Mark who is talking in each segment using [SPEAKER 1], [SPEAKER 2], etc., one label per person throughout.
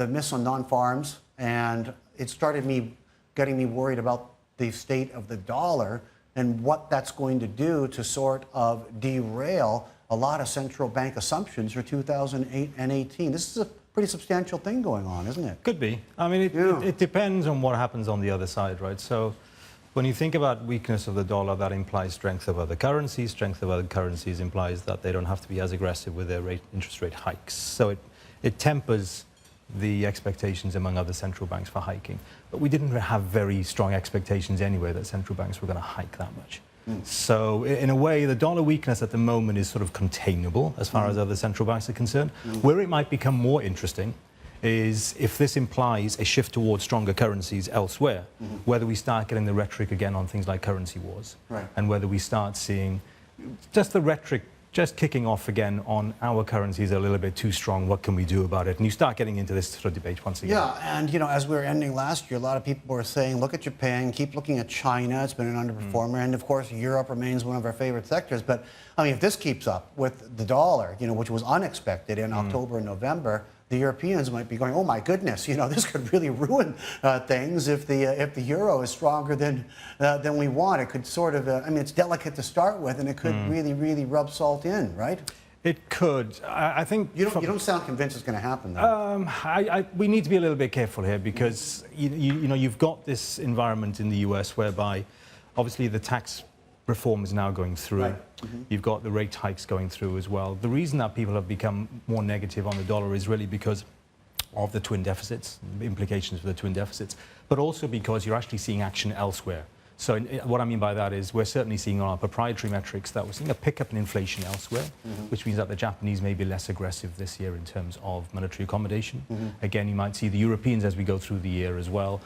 [SPEAKER 1] the miss on non-farms, and it started getting me worried about the state of the dollar and what that's going to do to sort of derail a lot of central bank assumptions for 2008 and 18. This is a pretty substantial thing going on, isn't it?
[SPEAKER 2] Could be. I mean, it depends on what happens on the other side, right? So when you think about weakness of the dollar, that implies strength of other currencies. Strength of other currencies implies that they don't have to be as aggressive with their interest rate hikes. So it tempers the expectations among other central banks for hiking. But we didn't have very strong expectations anyway that central banks were going to hike that much. So in a way, the dollar weakness at the moment is sort of containable as far as other central banks are concerned. Where it might become more interesting is if this implies a shift towards stronger currencies elsewhere, whether we start getting the rhetoric again on things like currency wars, and whether we start seeing just the rhetoric just kicking off again on our currencies are a little bit too strong, what can we do about it? And you start getting into this sort of debate once again.
[SPEAKER 1] Yeah, and as we were ending last year, a lot of people were saying, look at Japan, keep looking at China, it's been an underperformer, and of course Europe remains one of our favorite sectors. But I mean, if this keeps up with the dollar, which was unexpected in October and November, the Europeans might be going, oh my goodness, this could really ruin things if the euro is stronger than we want. It could sort of, I mean, it's delicate to start with, and it could really, really rub salt in, right?
[SPEAKER 2] It could. I think
[SPEAKER 1] you don't sound convinced it's going to happen, though.
[SPEAKER 2] We need to be a little bit careful here because you've got this environment in the US whereby, obviously, the tax reform is now going through.
[SPEAKER 1] Right.
[SPEAKER 2] You've got the rate hikes going through as well. The reason that people have become more negative on the dollar is really because of the twin deficits, the implications for the twin deficits, but also because you're actually seeing action elsewhere. So what I mean by that is we're certainly seeing on our proprietary metrics that we're seeing a pickup in inflation elsewhere, which means that the Japanese may be less aggressive this year in terms of monetary accommodation. Again, you might see the Europeans as we go through the year as well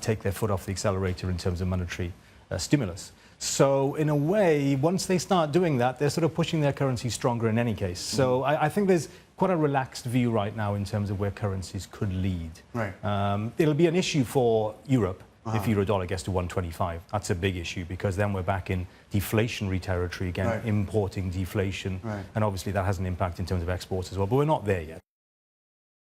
[SPEAKER 2] take their foot off the accelerator in terms of monetary stimulus. So in a way, once they start doing that, they're sort of pushing their currency stronger in any case. So I think there's quite a relaxed view right now in terms of where currencies could lead.
[SPEAKER 1] Right.
[SPEAKER 2] It'll be an issue for Europe if euro-dollar gets to 125. That's a big issue because then we're back in deflationary territory again, importing deflation. And obviously that has an impact in terms of exports as well, but we're not there yet.